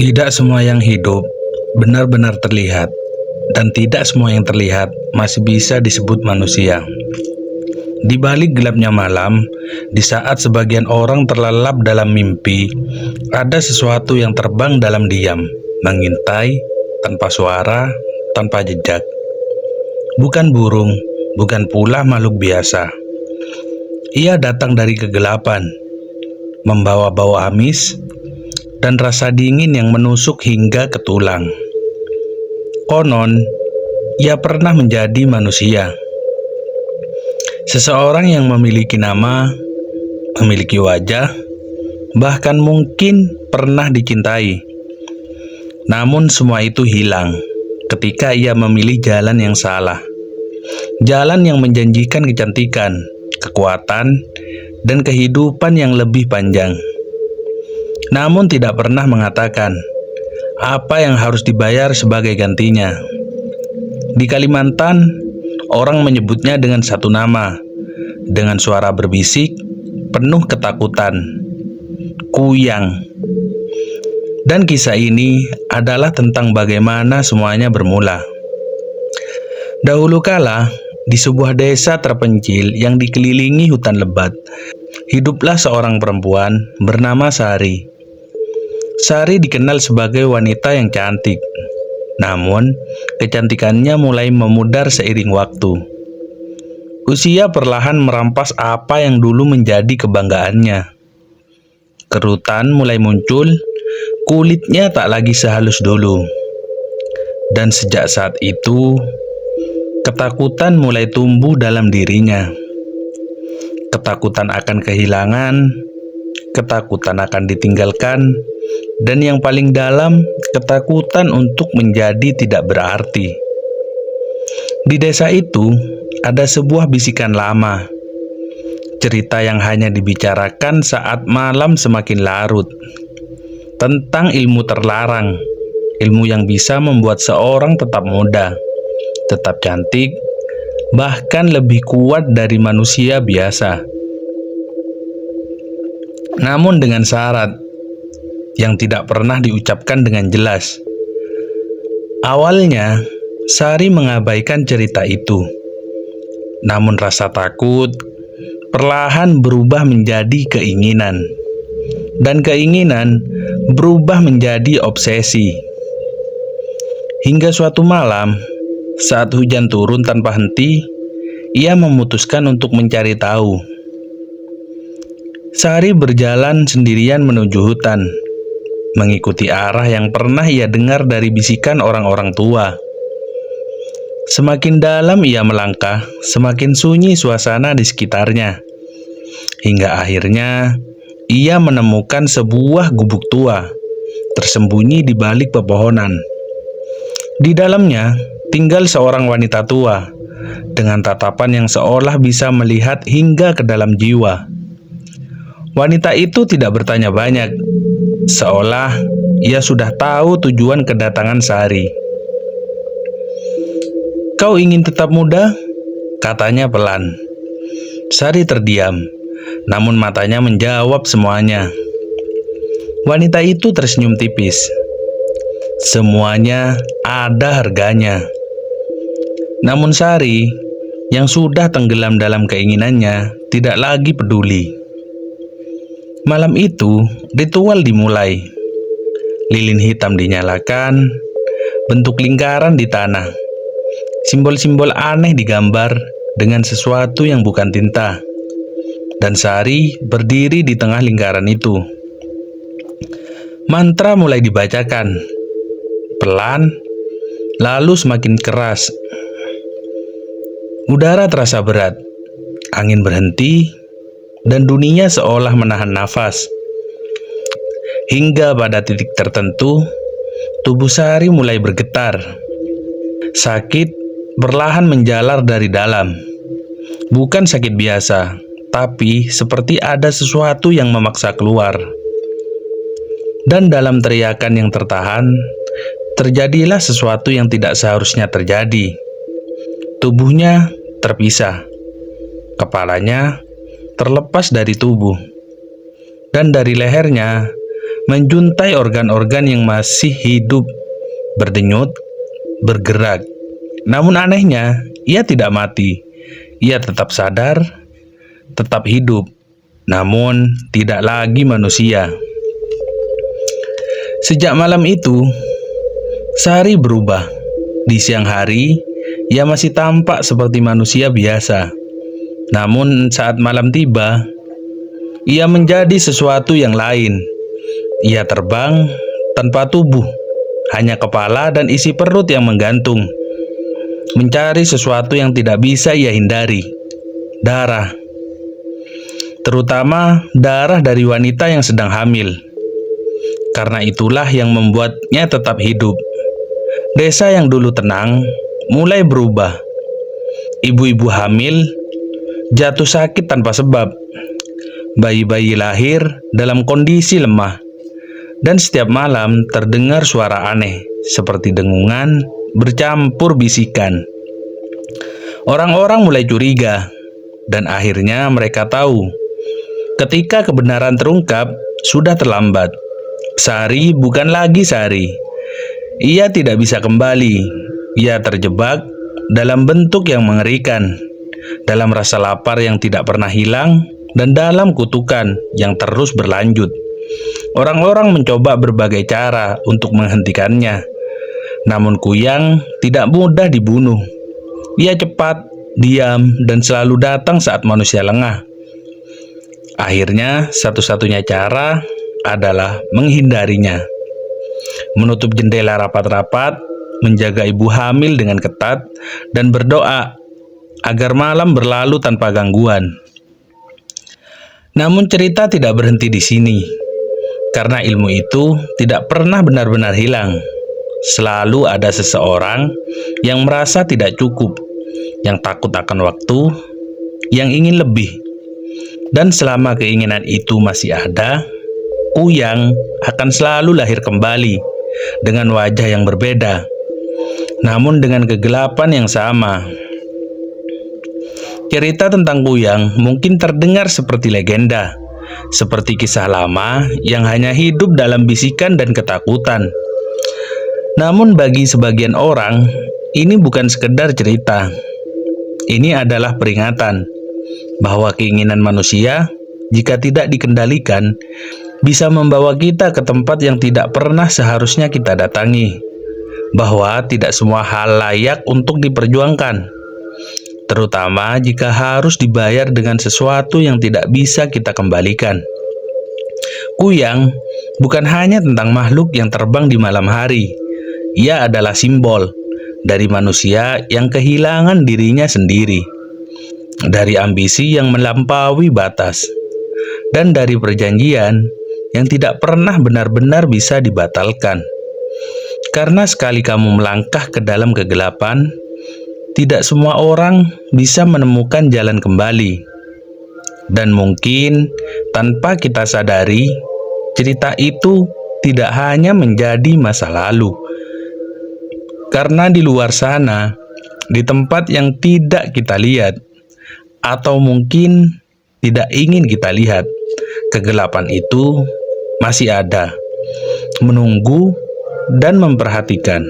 Tidak semua yang hidup benar-benar terlihat, dan tidak semua yang terlihat masih bisa disebut manusia. Di balik gelapnya malam, di saat sebagian orang terlelap dalam mimpi, ada sesuatu yang terbang dalam diam, mengintai, tanpa suara, tanpa jejak. Bukan burung, bukan pula makhluk biasa. Ia datang dari kegelapan, membawa bau amis, dan rasa dingin yang menusuk hingga ke tulang. Konon, ia pernah menjadi manusia. Seseorang yang memiliki nama, memiliki wajah, bahkan mungkin pernah dicintai. Namun semua itu hilang ketika ia memilih jalan yang salah. Jalan yang menjanjikan kecantikan, kekuatan, dan kehidupan yang lebih panjang. Namun tidak pernah mengatakan apa yang harus dibayar sebagai gantinya. Di Kalimantan, orang menyebutnya dengan satu nama, dengan suara berbisik, penuh ketakutan, Kuyang. Dan kisah ini adalah tentang bagaimana semuanya bermula. Dahulu kala, di sebuah desa terpencil yang dikelilingi hutan lebat, hiduplah seorang perempuan bernama Sari. Sari dikenal sebagai wanita yang cantik, namun kecantikannya mulai memudar seiring waktu. Usia perlahan merampas apa yang dulu menjadi kebanggaannya. Kerutan mulai muncul, kulitnya tak lagi sehalus dulu. Dan sejak saat itu, ketakutan mulai tumbuh dalam dirinya. Ketakutan akan kehilangan, ketakutan akan ditinggalkan, dan yang paling dalam, ketakutan untuk menjadi tidak berarti. Di desa itu, ada sebuah bisikan lama, cerita yang hanya dibicarakan saat malam semakin larut, tentang ilmu terlarang, ilmu yang bisa membuat seorang tetap muda, tetap cantik, bahkan lebih kuat dari manusia biasa. Namun dengan syarat yang tidak pernah diucapkan dengan jelas. Awalnya, Sari mengabaikan cerita itu. Namun rasa takut perlahan berubah menjadi keinginan. Dan keinginan berubah menjadi obsesi. Hingga suatu malam, saat hujan turun tanpa henti, ia memutuskan untuk mencari tahu. Sari berjalan sendirian menuju hutan, mengikuti arah yang pernah ia dengar dari bisikan orang-orang tua. Semakin dalam ia melangkah, semakin sunyi suasana di sekitarnya. Hingga akhirnya, ia menemukan sebuah gubuk tua, tersembunyi di balik pepohonan. Di dalamnya, tinggal seorang wanita tua, dengan tatapan yang seolah bisa melihat hingga ke dalam jiwa. Wanita itu tidak bertanya banyak, seolah ia sudah tahu tujuan kedatangan Sari. "Kau ingin tetap muda?" katanya pelan. Sari terdiam, namun matanya menjawab semuanya. Wanita itu tersenyum tipis. Semuanya ada harganya. Namun Sari, yang sudah tenggelam dalam keinginannya, tidak lagi peduli. Malam itu, ritual dimulai. Lilin hitam dinyalakan, bentuk lingkaran di tanah. Simbol-simbol aneh digambar dengan sesuatu yang bukan tinta. Dan Sari berdiri di tengah lingkaran itu. Mantra mulai dibacakan. Pelan, lalu semakin keras. Udara terasa berat. Angin berhenti. Dan dunia seolah menahan nafas. Hingga pada titik tertentu, tubuh Sari mulai bergetar. Sakit perlahan menjalar dari dalam. Bukan sakit biasa, tapi seperti ada sesuatu yang memaksa keluar. Dan dalam teriakan yang tertahan, terjadilah sesuatu yang tidak seharusnya terjadi. Tubuhnya terpisah. Kepalanya terlepas dari tubuh, dan dari lehernya menjuntai organ-organ yang masih hidup, berdenyut, bergerak. Namun anehnya, ia tidak mati. Ia tetap sadar, tetap hidup, namun tidak lagi manusia. Sejak malam itu, Sari berubah. Di siang hari, ia masih tampak seperti manusia biasa. Namun saat malam tiba, ia menjadi sesuatu yang lain. Ia terbang tanpa tubuh, hanya kepala dan isi perut yang menggantung. Mencari sesuatu yang tidak bisa ia hindari, darah. Terutama darah dari wanita yang sedang hamil. Karena itulah yang membuatnya tetap hidup. Desa yang dulu tenang mulai berubah. Ibu-ibu hamil jatuh sakit tanpa sebab. Bayi-bayi lahir dalam kondisi lemah. Dan setiap malam terdengar suara aneh seperti dengungan bercampur bisikan. Orang-orang mulai curiga dan akhirnya mereka tahu ketika kebenaran terungkap sudah terlambat. Sari bukan lagi Sari. Ia tidak bisa kembali. Ia terjebak dalam bentuk yang mengerikan, dalam rasa lapar yang tidak pernah hilang, dan dalam kutukan yang terus berlanjut. Orang-orang mencoba berbagai cara untuk menghentikannya. Namun Kuyang tidak mudah dibunuh. Ia cepat, diam, dan selalu datang saat manusia lengah. Akhirnya, satu-satunya cara adalah menghindarinya. Menutup jendela rapat-rapat, menjaga ibu hamil dengan ketat, dan berdoa agar malam berlalu tanpa gangguan. Namun cerita tidak berhenti di sini, karena ilmu itu tidak pernah benar-benar hilang. Selalu ada seseorang yang merasa tidak cukup, yang takut akan waktu, yang ingin lebih. Dan selama keinginan itu masih ada, Kuyang akan selalu lahir kembali dengan wajah yang berbeda, namun dengan kegelapan yang sama. Cerita tentang Kuyang mungkin terdengar seperti legenda, seperti kisah lama yang hanya hidup dalam bisikan dan ketakutan. Namun bagi sebagian orang, ini bukan sekedar cerita. Ini adalah peringatan bahwa keinginan manusia, jika tidak dikendalikan, bisa membawa kita ke tempat yang tidak pernah seharusnya kita datangi. Bahwa tidak semua hal layak untuk diperjuangkan, terutama jika harus dibayar dengan sesuatu yang tidak bisa kita kembalikan. Kuyang bukan hanya tentang makhluk yang terbang di malam hari. Ia adalah simbol dari manusia yang kehilangan dirinya sendiri, dari ambisi yang melampaui batas, dan dari perjanjian yang tidak pernah benar-benar bisa dibatalkan. Karena sekali kamu melangkah ke dalam kegelapan, tidak semua orang bisa menemukan jalan kembali. Dan mungkin tanpa kita sadari, cerita itu tidak hanya menjadi masa lalu. Karena di luar sana, di tempat yang tidak kita lihat, atau mungkin tidak ingin kita lihat, kegelapan itu masih ada, menunggu dan memperhatikan.